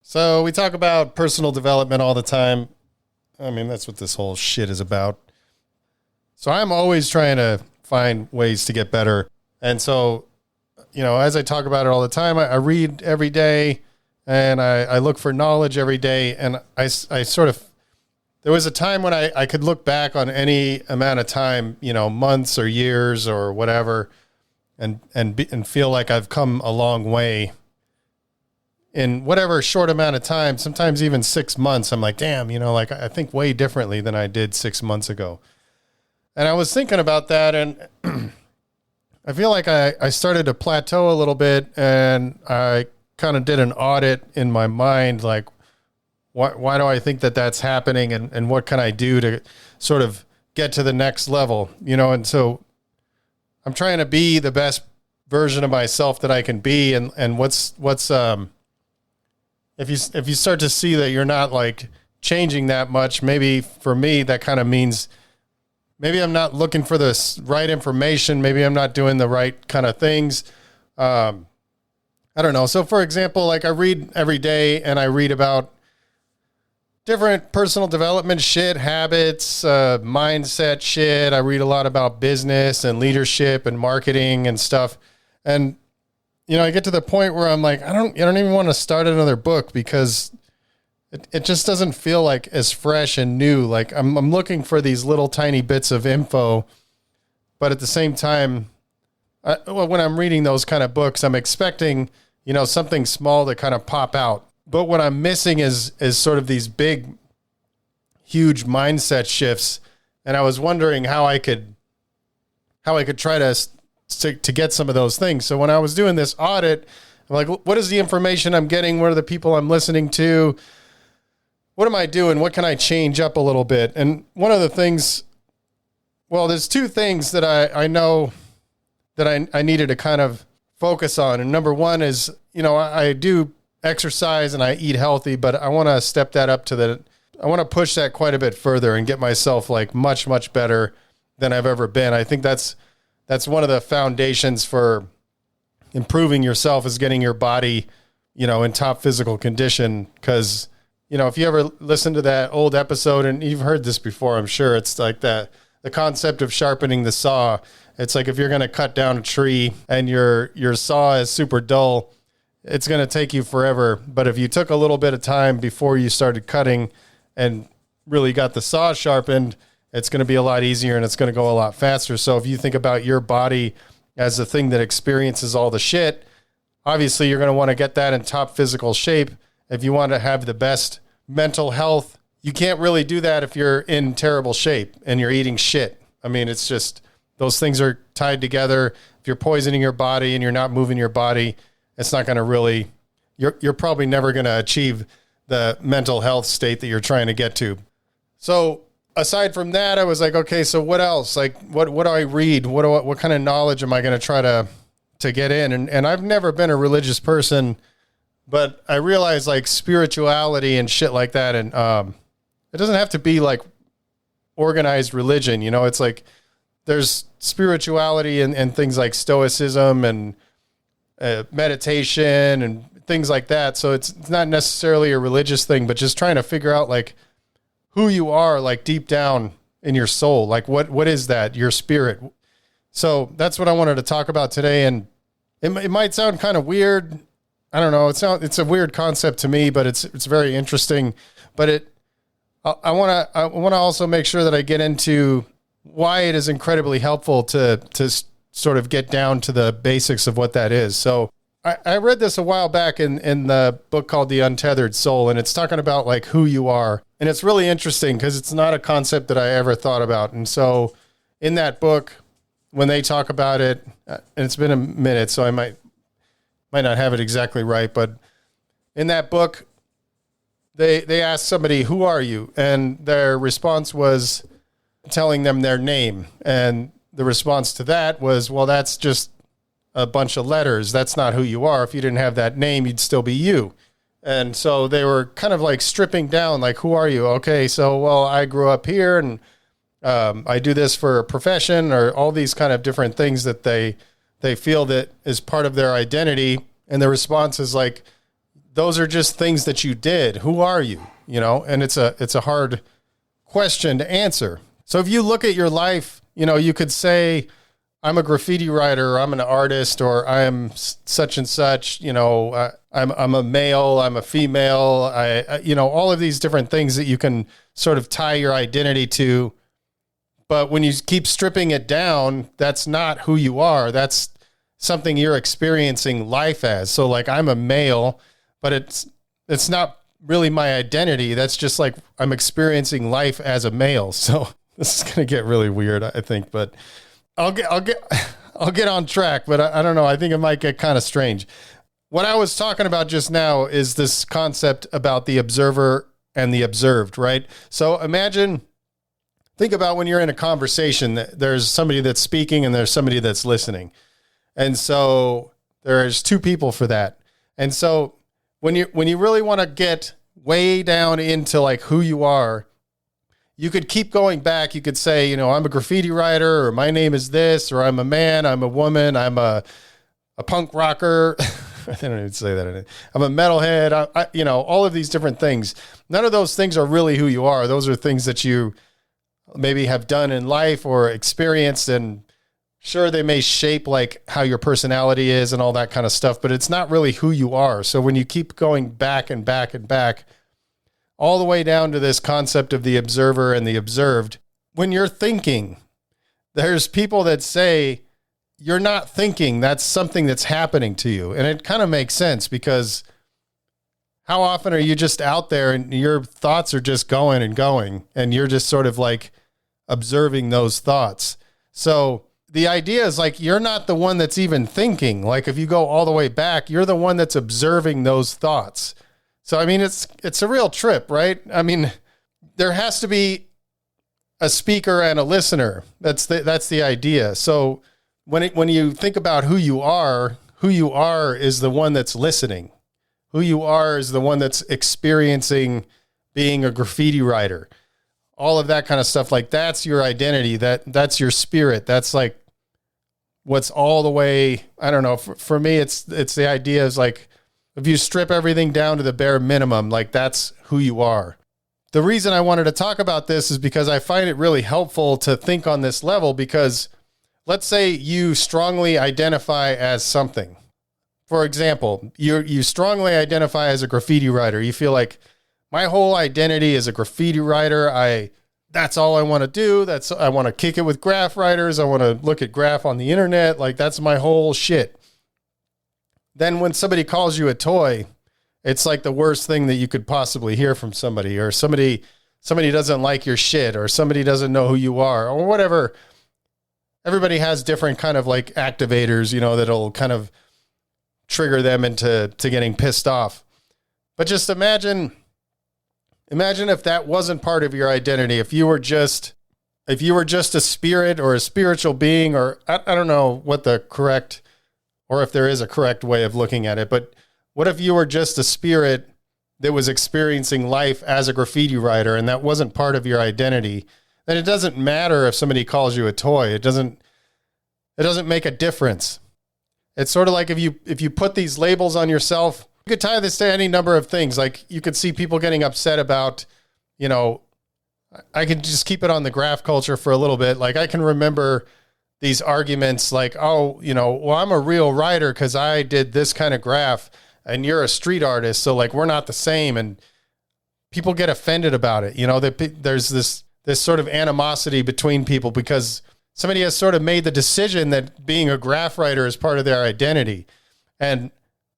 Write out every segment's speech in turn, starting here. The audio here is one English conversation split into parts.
So we talk about personal development all the time. I mean, that's what this whole shit is about. So I'm always trying to find ways to get better. And so, as I talk about it all the time, I read every day and I look for knowledge every day. And I sort of, there was a time when I could look back on any amount of time, months or years or whatever, and feel like I've come a long way in whatever short amount of time, sometimes even 6 months. I'm like, damn, I think way differently than I did 6 months ago. And I was thinking about that, and I feel like I started to plateau a little bit, and I kind of did an audit in my mind, like, why do I think that that's happening, and what can I do to sort of get to the next level, and so I'm trying to be the best version of myself that I can be, and what's if you start to see that you're not like changing that much, maybe for me that kind of means maybe I'm not looking for the right information. Maybe I'm not doing the right kind of things. I don't know. So for example, like I read every day and I read about different personal development shit, habits, mindset shit. I read a lot about business and leadership and marketing and stuff. And, I get to the point where I'm like, I don't even want to start another book because it just doesn't feel like as fresh and new. Like I'm looking for these little tiny bits of info, but at the same time, when I'm reading those kind of books, I'm expecting, something small to kind of pop out. But what I'm missing is sort of these big, huge mindset shifts. And I was wondering how I could try to get some of those things. So when I was doing this audit, I'm like, what is the information I'm getting? What are the people I'm listening to? What am I doing? What can I change up a little bit? And one of the things, there's two things that I know that I needed to kind of focus on. And number one is, I do exercise and I eat healthy, but I want to step that up I want to push that quite a bit further and get myself like much, much better than I've ever been. I think that's one of the foundations for improving yourself is getting your body, in top physical condition. Cause, if you ever listen to that old episode, and you've heard this before, I'm sure, it's like the concept of sharpening the saw. It's like if you're going to cut down a tree and your saw is super dull, it's going to take you forever. But if you took a little bit of time before you started cutting and really got the saw sharpened, it's going to be a lot easier and it's going to go a lot faster. So if you think about your body as the thing that experiences all the shit, obviously you're going to want to get that in top physical shape. If you want to have the best mental health, you can't really do that if you're in terrible shape and you're eating shit. I mean, it's just, those things are tied together. If you're poisoning your body and you're not moving your body, it's not going to really, you're probably never going to achieve the mental health state that you're trying to get to. So aside from that, I was like, okay, so what else? Like, what do I read? What kind of knowledge am I going to try to get in? And I've never been a religious person, but I realize like spirituality and shit like that. And it doesn't have to be like organized religion. It's like there's spirituality and things like stoicism and meditation and things like that. So it's not necessarily a religious thing, but just trying to figure out like who you are, like deep down in your soul. Like what is that? Your spirit. So that's what I wanted to talk about today. And it might sound kind of weird. I don't know. It's a weird concept to me, but it's very interesting. But I want to also make sure that I get into why it is incredibly helpful to sort of get down to the basics of what that is. So I read this a while back in the book called The Untethered Soul, and it's talking about like who you are. And it's really interesting because it's not a concept that I ever thought about. And so in that book, when they talk about it, and it's been a minute, so I might not have it exactly right, but in that book, they asked somebody, who are you? And their response was telling them their name. And the response to that was, well, that's just a bunch of letters. That's not who you are. If you didn't have that name, you'd still be you. And so they were kind of like stripping down, like, who are you? Okay, so, well, I grew up here and I do this for a profession, or all these kind of different things that they feel that is part of their identity. And the response is like, those are just things that you did. Who are you? You know, and it's a hard question to answer. So if you look at your life, you know, you could say, I'm a graffiti writer, or I'm an artist, or I am such and such, you know, I'm a male, I'm a female, you know, all of these different things that you can sort of tie your identity to. But when you keep stripping it down, that's not who you are. That's something you're experiencing life as. So like, I'm a male, but it's not really my identity. That's just like, I'm experiencing life as a male. So this is going to get really weird, I think, but I'll get on track, but I don't know. I think it might get kind of strange. What I was talking about just now is this concept about the observer and the observed, right? So think about when you're in a conversation, there's somebody that's speaking and there's somebody that's listening. And so there's two people for that. And so when you really want to get way down into like who you are, you could keep going back. You could say, you know, I'm a graffiti writer, or my name is this, or I'm a man, I'm a woman, I'm a punk rocker. I don't even say that. I'm a metalhead. I, you know, all of these different things. None of those things are really who you are. Those are things that you maybe have done in life or experienced, and sure, they may shape like how your personality is and all that kind of stuff, but it's not really who you are. So when you keep going back and back and back, all the way down to this concept of the observer and the observed, when you're thinking, there's people that say you're not thinking, that's something that's happening to you. And it kind of makes sense, because how often are you just out there and your thoughts are just going and going, and you're just sort of like observing those thoughts. So the idea is like, you're not the one that's even thinking. Like if you go all the way back, you're the one that's observing those thoughts. So, I mean, it's a real trip, right? I mean, there has to be a speaker and a listener. That's the idea. So when you think about who you are is the one that's listening. Who you are is the one that's experiencing being a graffiti writer. All of that kind of stuff. Like that's your identity. That's your spirit. That's like what's all the way, I don't know. For me, it's the idea is like, if you strip everything down to the bare minimum, like that's who you are. The reason I wanted to talk about this is because I find it really helpful to think on this level, because let's say you strongly identify as something. For example, you strongly identify as a graffiti writer. You feel like my whole identity is a graffiti writer. That's all I want to do. I want to kick it with graph writers. I want to look at graph on the internet. Like that's my whole shit. Then when somebody calls you a toy, it's like the worst thing that you could possibly hear from somebody, or somebody doesn't like your shit, or somebody doesn't know who you are, or whatever. Everybody has different kind of like activators, you know, that'll kind of trigger them into getting pissed off. But just imagine if that wasn't part of your identity, if you were just a spirit or a spiritual being, or I don't know what the correct, or if there is a correct way of looking at it, but what if you were just a spirit that was experiencing life as a graffiti writer, and that wasn't part of your identity? Then it doesn't matter if somebody calls you a toy. It doesn't make a difference. It's sort of like if you put these labels on yourself, you could tie this to any number of things. Like you could see people getting upset about, you know, I could just keep it on the graph culture for a little bit. Like I can remember these arguments like, oh, you know, well, I'm a real writer because I did this kind of graph and you're a street artist. So like, we're not the same. And people get offended about it. You know, there's this sort of animosity between people because somebody has sort of made the decision that being a graph writer is part of their identity. And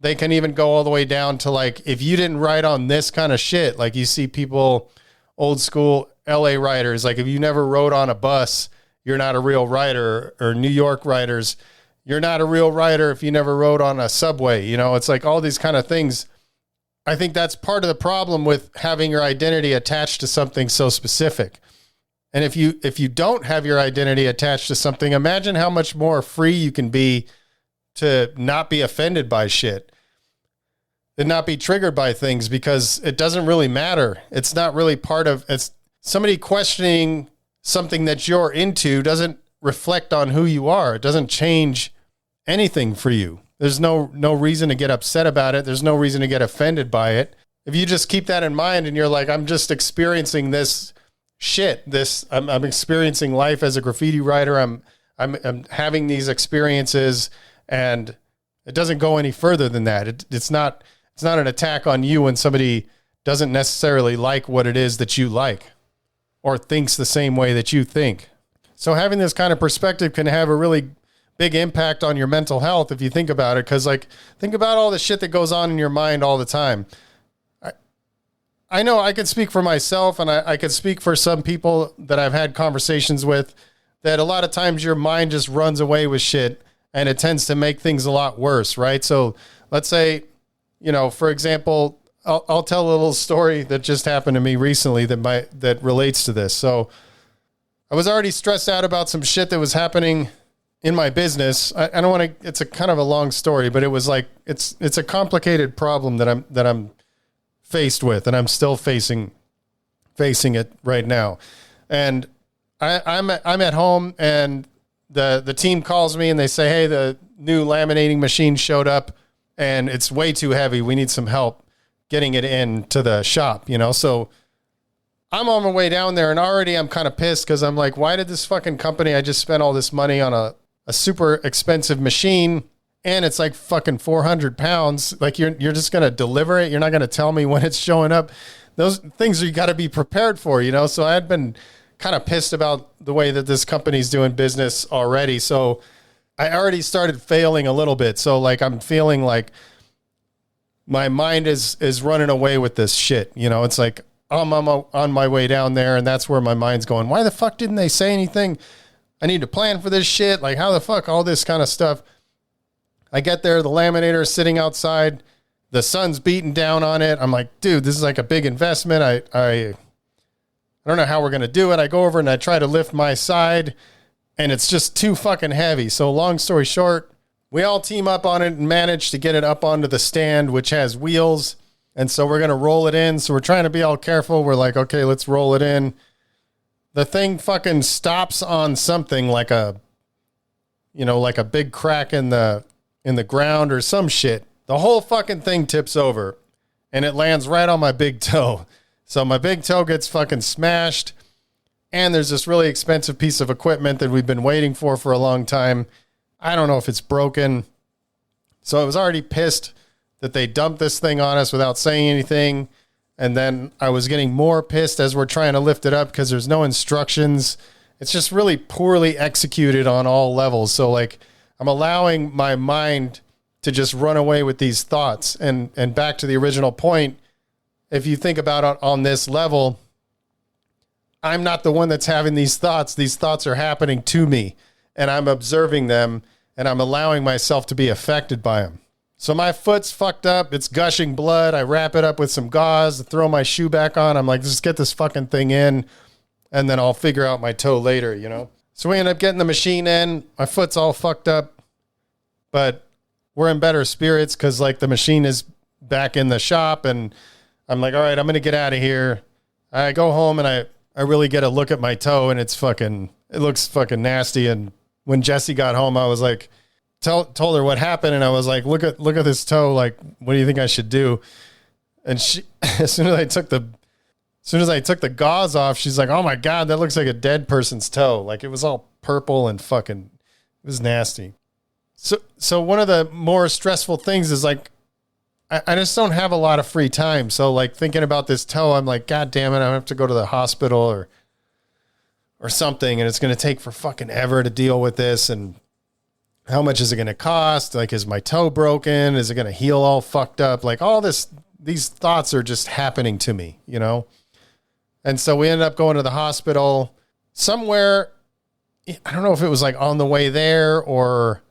they can even go all the way down to like, if you didn't write on this kind of shit, like you see people, old school LA writers, like if you never wrote on a bus, you're not a real writer, or New York writers, you're not a real writer if you never wrote on a subway. You know, it's like all these kind of things. I think that's part of the problem with having your identity attached to something so specific. And if you don't have your identity attached to something, imagine how much more free you can be to not be offended by shit and not be triggered by things, because it doesn't really matter. It's not really it's somebody questioning something that you're into doesn't reflect on who you are. It doesn't change anything for you. There's no reason to get upset about it. There's no reason to get offended by it. If you just keep that in mind and you're like, I'm just experiencing this shit. I'm experiencing life as a graffiti writer. I'm having these experiences, and it doesn't go any further than that. It's not an attack on you when somebody doesn't necessarily like what it is that you like or thinks the same way that you think. So having this kind of perspective can have a really big impact on your mental health if you think about it. Cause like, think about all the shit that goes on in your mind all the time. I know I could speak for myself, and I could speak for some people that I've had conversations with, that a lot of times your mind just runs away with shit and it tends to make things a lot worse. Right. So let's say, for example, I'll tell a little story that just happened to me recently that relates to this. So I was already stressed out about some shit that was happening in my business. I don't want to, it's a kind of a long story, but it was like, it's a complicated problem that I'm faced with, and I'm still facing it right now. And I'm at home, and the team calls me and they say, hey, the new laminating machine showed up and it's way too heavy. We need some help getting it into the shop, So I'm on my way down there, and already I'm kind of pissed because I'm like, why did this fucking company, I just spent all this money on a super expensive machine, and it's like fucking 400 pounds. Like you're just going to deliver it. You're not going to tell me when it's showing up. Those things you got to be prepared for, So I had been kind of pissed about the way that this company's doing business already. So I already started failing a little bit. So like, I'm feeling like my mind is running away with this shit. It's like I'm on my way down there, and that's where my mind's going. Why the fuck didn't they say anything? I need to plan for this shit. Like, how the fuck, all this kind of stuff. I get there, the laminator is sitting outside, the sun's beating down on it. I'm like, dude, this is like a big investment. I don't know how we're going to do it. I go over and I try to lift my side, and it's just too fucking heavy. So long story short, we all team up on it and manage to get it up onto the stand, which has wheels. And so we're going to roll it in. So we're trying to be all careful. We're like, okay, let's roll it in. The thing fucking stops on something like a big crack in the ground or some shit. The whole fucking thing tips over, and it lands right on my big toe. So my big toe gets fucking smashed, and there's this really expensive piece of equipment that we've been waiting for a long time. I don't know if it's broken. So I was already pissed that they dumped this thing on us without saying anything. And then I was getting more pissed as we're trying to lift it up because there's no instructions. It's just really poorly executed on all levels. So like, I'm allowing my mind to just run away with these thoughts. And back to the original point, if you think about it on this level, I'm not the one that's having these thoughts. These thoughts are happening to me, and I'm observing them, and I'm allowing myself to be affected by them. So my foot's fucked up. It's gushing blood. I wrap it up with some gauze, throw my shoe back on. I'm like, just get this fucking thing in, and then I'll figure out my toe later, So we end up getting the machine in. My foot's all fucked up, but we're in better spirits because like the machine is back in the shop, and I'm like, all right, I'm going to get out of here. I go home, and I really get a look at my toe, and it looks fucking nasty. And when Jessie got home, I was like, told her what happened. And I was like, look at this toe. Like, what do you think I should do? And she, as soon as I took the gauze off, she's like, oh my God, that looks like a dead person's toe. Like it was all purple and fucking, it was nasty. So one of the more stressful things is like, I just don't have a lot of free time. So like thinking about this toe, I'm like, God damn it, I have to go to the hospital or something. And it's going to take for fucking ever to deal with this. And how much is it going to cost? Like, is my toe broken? Is it going to heal all fucked up? Like all these thoughts are just happening to me, And so we ended up going to the hospital somewhere. I don't know if it was like on the way there or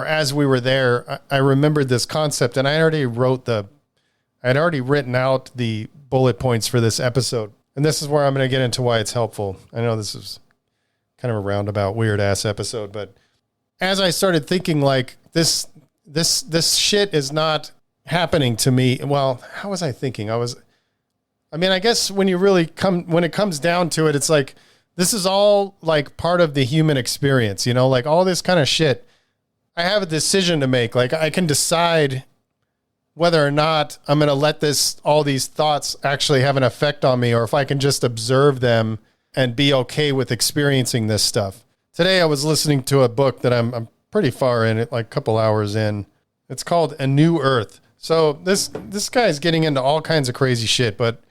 as we were there. I remembered this concept, and I had already written out the bullet points for this episode. And this is where I'm going to get into why it's helpful. I know this is kind of a roundabout, weird ass episode, but as I started thinking like this shit is not happening to me. Well, how was I thinking? I guess when it comes down to it, it's like, this is all like part of the human experience, like all this kind of shit. I have a decision to make. Like I can decide whether or not I'm going to let all these thoughts actually have an effect on me, or if I can just observe them and be okay with experiencing this stuff. Today I was listening to a book that I'm pretty far in it, like a couple hours in. It's called A New Earth. So this guy's getting into all kinds of crazy shit, but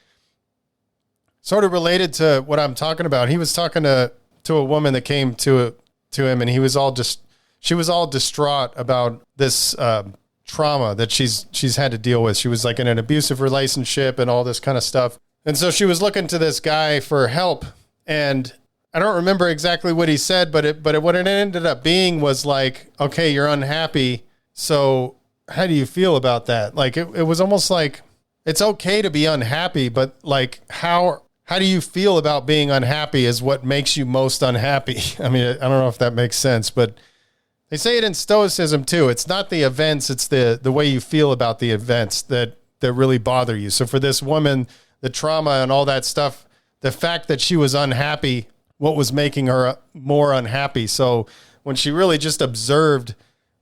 sort of related to what I'm talking about. He was talking to a woman that came to him, and she was all distraught about this trauma that she's had to deal with. She was like in an abusive relationship and all this kind of stuff. And so she was looking to this guy for help, and I don't remember exactly what he said, but what it ended up being was like, okay, you're unhappy. So how do you feel about that? Like it was almost like it's okay to be unhappy, but like how do you feel about being unhappy is what makes you most unhappy. I mean, I don't know if that makes sense, but they say it in Stoicism too. It's not the events, it's the way you feel about the events that really bother you. So for this woman, the trauma and all that stuff, the fact that she was unhappy, what was making her more unhappy. So when she really just observed,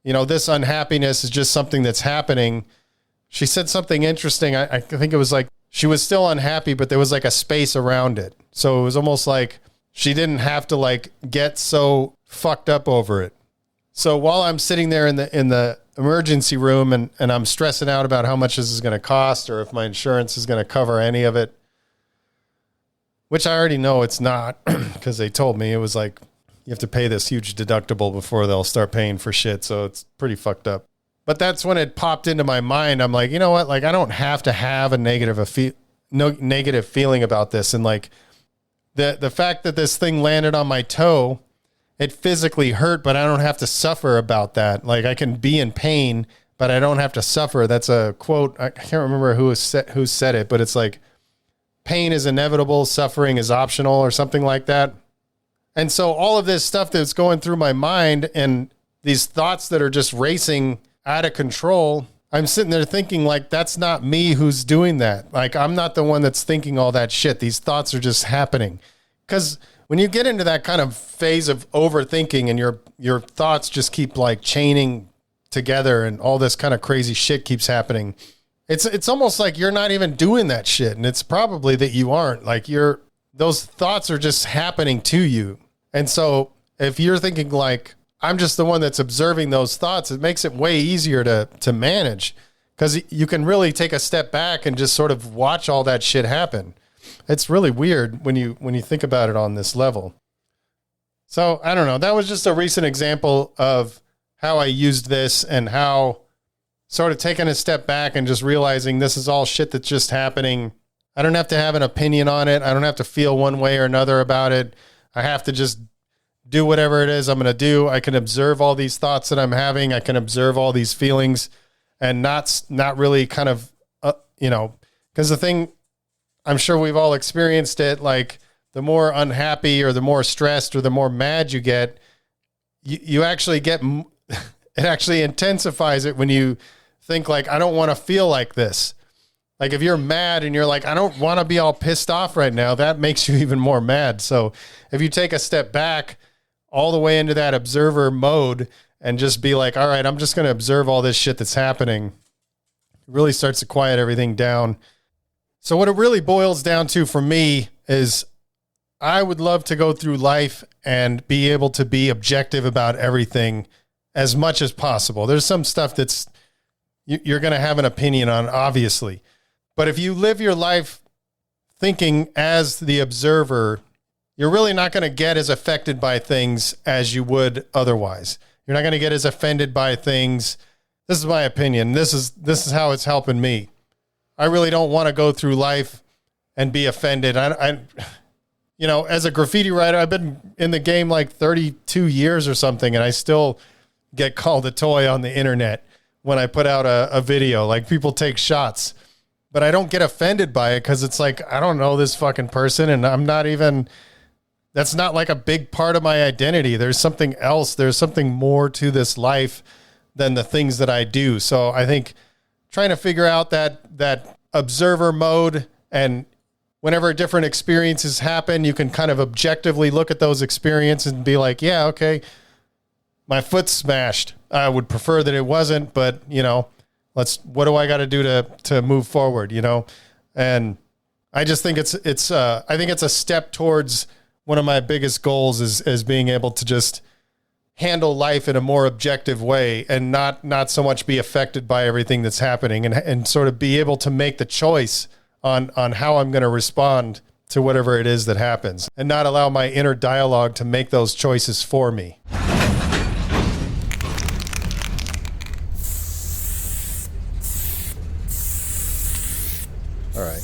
this unhappiness is just something that's happening. She said something interesting. I think it was like she was still unhappy, but there was like a space around it. So it was almost like she didn't have to like get so fucked up over it. So while I'm sitting there in the emergency room and I'm stressing out about how much this is going to cost or if my insurance is going to cover any of it, which I already know it's not because they told me it was like, you have to pay this huge deductible before they'll start paying for shit. So it's pretty fucked up. But that's when it popped into my mind. I'm like, you know what? Like, I don't have to have a negative feeling about this. And like the fact that this thing landed on my toe, it physically hurt, but I don't have to suffer about that. Like I can be in pain, but I don't have to suffer. That's a quote. I can't remember who said it, but it's like pain is inevitable, suffering is optional, or something like that. And so all of this stuff that's going through my mind and these thoughts that are just racing out of control, I'm sitting there thinking like, that's not me who's doing that. Like, I'm not the one that's thinking all that shit. These thoughts are just happening. Because when you get into that kind of phase of overthinking and your thoughts just keep like chaining together and all this kind of crazy shit keeps happening, it's almost like you're not even doing that shit. And it's probably that you aren't. Like those thoughts are just happening to you. And so if you're thinking like, I'm just the one that's observing those thoughts, it makes it way easier to manage because you can really take a step back and just sort of watch all that shit happen. It's really weird when you think about it on this level. So I don't know. That was just a recent example of how I used this and how sort of taking a step back and just realizing this is all shit that's just happening. I don't have to have an opinion on it. I don't have to feel one way or another about it. I have to just do whatever it is I'm going to do. I can observe all these thoughts that I'm having. I can observe all these feelings and not really kind of, because the thing, I'm sure we've all experienced it. Like the more unhappy or the more stressed or the more mad you get, you actually get, it actually intensifies it when you think like, I don't want to feel like this. Like if you're mad and you're like, I don't want to be all pissed off right now, that makes you even more mad. So if you take a step back all the way into that observer mode and just be like, all right, I'm just going to observe all this shit that's happening, it really starts to quiet everything down. So what it really boils down to for me is I would love to go through life and be able to be objective about everything as much as possible. There's some stuff that's you're going to have an opinion on, obviously. But if you live your life thinking as the observer, you're really not going to get as affected by things as you would otherwise. You're not going to get as offended by things. This is my opinion. This is how it's helping me. I really don't want to go through life and be offended. I as a graffiti writer, I've been in the game like 32 years or something, and I still get called a toy on the internet when I put out a video. Like people take shots. But I don't get offended by it because it's like, I don't know this fucking person and I'm not even, that's not like a big part of my identity. There's something else. There's something more to this life than the things that I do. So I think trying to figure out that observer mode, and whenever different experiences happen, you can kind of objectively look at those experiences and be like, yeah, okay, my foot's smashed. I would prefer that it wasn't, but what do I got to do to move forward, And I just think I think it's a step towards one of my biggest goals is being able to just handle life in a more objective way and not so much be affected by everything that's happening and sort of be able to make the choice on how I'm going to respond to whatever it is that happens and not allow my inner dialogue to make those choices for me. All right.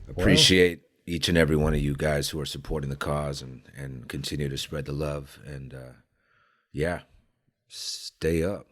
Appreciate each and every one of you guys who are supporting the cause and continue to spread the love. And stay up.